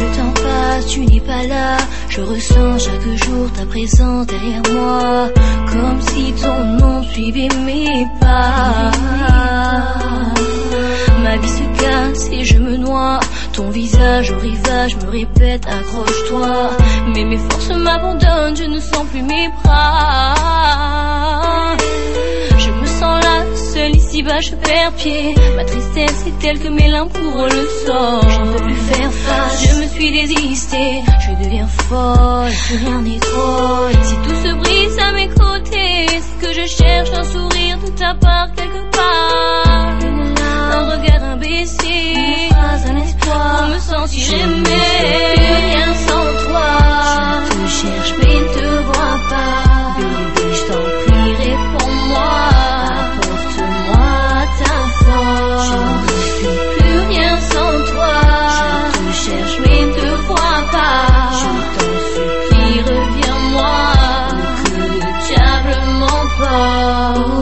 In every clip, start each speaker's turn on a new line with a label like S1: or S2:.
S1: Le temps passe, tu n'es pas là. Je ressens chaque jour ta présence derrière moi, comme si ton nom suivait mes pas. Ma vie se casse et je me noie. Ton visage au rivage me répète accroche-toi. Mais mes forces m'abandonnent, je ne sens plus mes bras. Je me sens là, seule ici-bas, je perds pied. Ma tristesse est telle que mes limbes couvrent le sol. Je ne peux plus faire face, je me suis désistée. Je deviens folle, plus rien n'est trop. Si tout se brise à mes côtés, c'est que je cherche un sourire de ta part quelque part. Un regard imbécile, une phrase, un espoir, pour me sentir aimée. Plus rien sans toi. Je te cherche mais ne te vois pas. Baby, je t'en prie, réponds-moi. Apporte-moi ta force. Je ne suis plus rien sans toi. Je te cherche mais ne te vois pas. Je t'en supplie, reviens-moi. Que le diable m'emporte.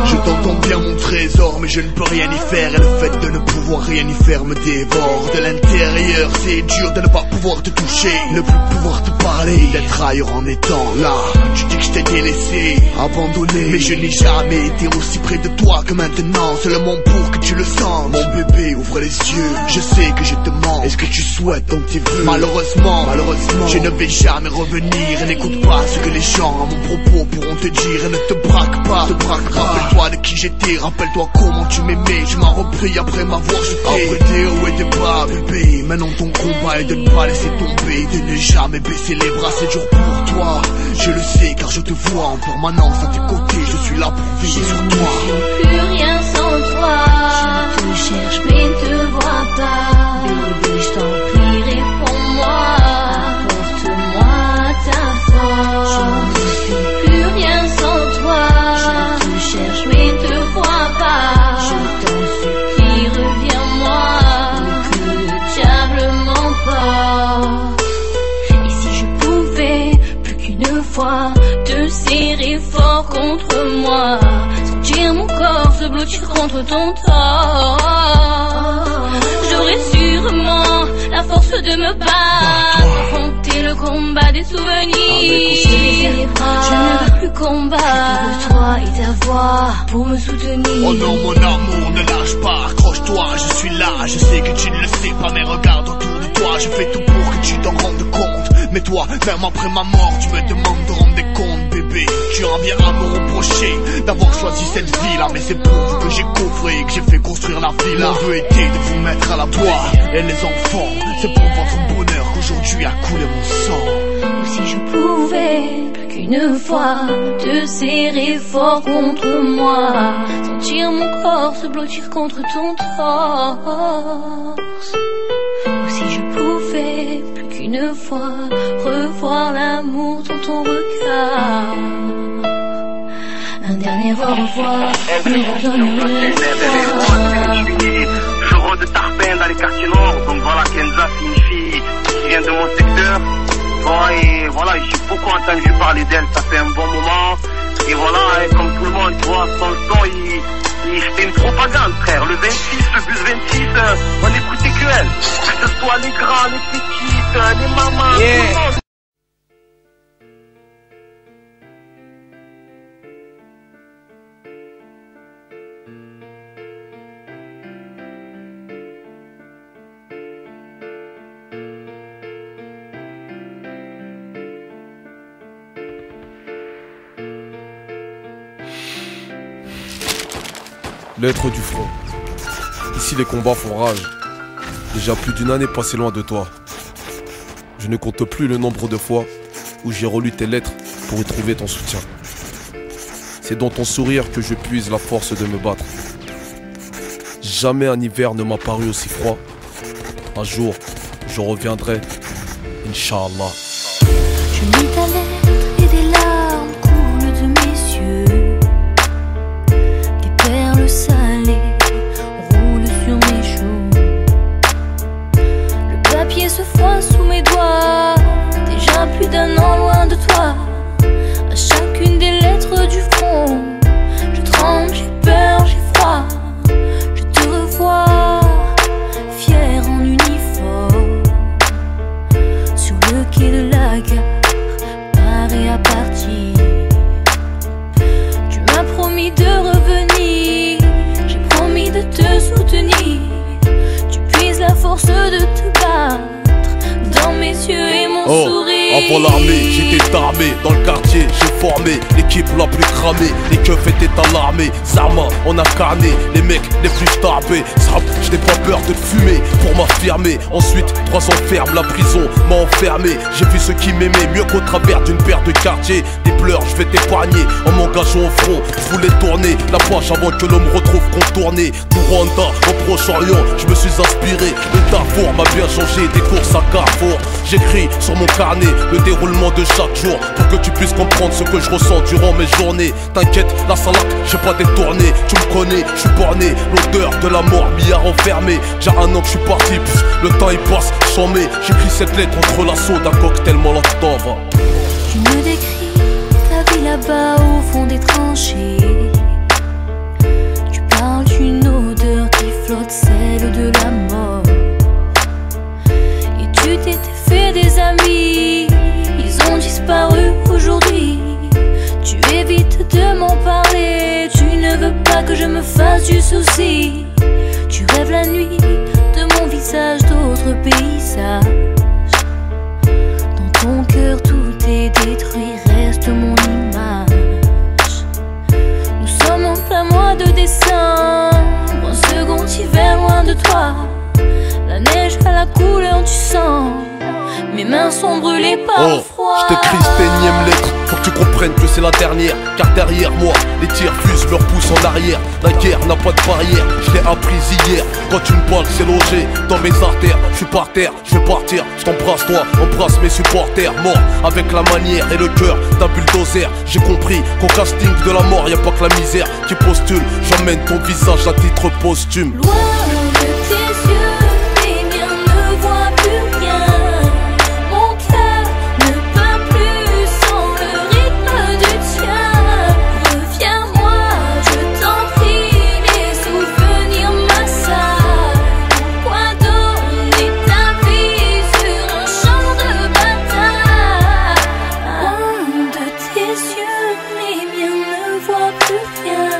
S2: Je t'entends bien mon trésor, mais je ne peux rien y faire. Et le fait de ne pouvoir rien y faire me dévore. De l'intérieur, c'est dur de ne pas pouvoir te toucher, ne plus pouvoir te parler, d'être ailleurs en étant là. Tu dis que je t'ai délaissé, abandonné, mais je n'ai jamais été aussi près de toi que maintenant. Seulement pour que tu le sentes. Mon bébé, ouvre les yeux, je sais que je te mens. Est-ce que tu souhaites dans tes vœux? Malheureusement, je ne vais jamais revenir. Et n'écoute pas ce que les gens à mon propos pourront te dire. Et ne te braque pas, rappelle-toi de qui j'étais, rappelle-toi comment tu m'aimais. Je m'en repris après m'avoir jeté. Après des hauts et des bas, bébé, maintenant ton combat est de ne pas laisser tomber, de ne jamais baisser les bras. C'est dur pour toi, je le sais car je te vois en permanence à tes côtés. Je suis là pour veiller sur toi.
S1: Je ne suis plus rien sans toi. Je te cherche mais ne te vois pas. Baby, je t'en prie, réponds-moi. Apporte-moi ta force. Je ne suis plus rien sans toi. Je te cherche mais ne te vois pas. Je t'en supplie, reviens-moi. Que le diable m'emporte. Et si je pouvais plus qu'une fois te serrer fort contre moi, sentir mon corps se blottir contre ton torse, j'aurais sûrement la force de me battre, affronter le combat des souvenirs. Je ne veux plus combattre, de toi et ta voix pour me soutenir.
S2: Oh non mon amour, ne lâche pas, accroche-toi, je suis là. Je sais que tu ne le sais pas, mais regarde autour de toi. Je fais tout pour que tu t'en rendes compte. Mais toi, même après ma mort, tu me demandes de rendre des comptes, bébé. Tu en viens à me reprocher d'avoir choisi cette vie-là, mais c'est pour vous que j'ai coffré et que j'ai fait construire la villa. Mon vœu était de vous mettre à la toi et les enfants. C'est pour votre bonheur qu'aujourd'hui a coulé mon sang.
S1: Ou si je pouvais plus qu'une fois te serrer fort contre moi, sentir mon corps se blottir contre ton torse. Ou si je pouvais plus qu'une fois revoir l'amour dans ton regard, un dernier au revoir me redonne l'espoir.
S3: Je rôde de Tarpin dans les quartiers nord, donc voilà, Kenza signifie qui vient de mon secteur. Et voilà, j'ai beaucoup entendu parler d'elle, ça fait un bon moment. Et voilà, comme tout le monde, tu vois, son son, il fait une propagande, frère. Le 26, le bus 26, on écoutait que elle. Que ce soit les grands, les petites, les mamans, tout le monde.
S4: L'être du front. Ici les combats font rage. Déjà plus d'une année passée loin de toi. Je ne compte plus le nombre de fois où j'ai relu tes lettres pour y trouver ton soutien. C'est dans ton sourire que je puise la force de me battre. Jamais un hiver ne m'a paru aussi froid. Un jour, je reviendrai, Inch'Allah.
S1: Je lis ta lettre et des larmes coulent de mes yeux. Des perles salées roulent sur mes joues. Le papier se froisse sous mes doigts. Déjà plus d'un an loin de toi. À chacune des
S4: formé, l'équipe la plus cramée. Les keufs étaient alarmés, Zarma on a carné, les mecs les plus starbés. Je n'ai pas peur de te fumer pour m'affirmer. Ensuite 3 ans ferme, la prison m'a enfermé. J'ai vu ceux qui m'aimaient mieux qu'au travers d'une paire de quartiers. Des pleurs je vais t'épargner en m'engageant au front. Je voulais tourner la page avant que l'homme retrouve contourné. Du Rwanda au Proche-Orient, je me suis inspiré. Le Darfour m'a bien changé, des courses à Carrefour. J'écris sur mon carnet le déroulement de chaque jour pour que tu puisses comprendre ce que je ressens durant mes journées. T'inquiète, la salade, j'ai pas détourné. Tu me connais, je suis borné. L'odeur de la mort m'y a enfermé. J'ai un an que je suis parti, le temps il passe, j'en mets. J'écris cette lettre entre l'assaut d'un cocktail Molotov.
S1: Tu me décris ta vie là-bas au fond des tranchées. Tu parles d'une odeur qui flotte, celle de la mort. Et tu t'étais fait des amis, ils ont disparu aujourd'hui. Tu évites de m'en parler, tu ne veux pas que je me fasse du souci. Tu rêves la nuit de mon visage, d'autres paysages. Dans ton cœur tout est détruit, reste mon image. Nous sommes en plein mois de décembre, un second hiver loin de toi. La neige a la couleur du sang, mes mains sont brûlées par le froid.
S4: Je t'écris cette énième lettre, faut que tu comprennes que c'est la dernière. Car derrière moi, les tirs fusent, leur pouce en arrière. La guerre n'a pas de barrière, je l'ai apprise hier. Quand une balle s'est logée dans mes artères, je suis par terre, je vais partir. Je t'embrasse toi, embrasse mes supporters. Mort avec la manière et le cœur d'un bulldozer. J'ai compris qu'au casting de la mort, y a pas que la misère qui postule. J'emmène ton visage à titre posthume.
S1: Loin de tes yeux, les miens ne voient plus rien. Mon cœur ne bat plus sans le rythme du tien. Reviens-moi, je t'en prie, les souvenirs m'assaillent. Pourquoi donner ta vie sur un champ de bataille? Loin de tes yeux, les miens ne voient plus rien.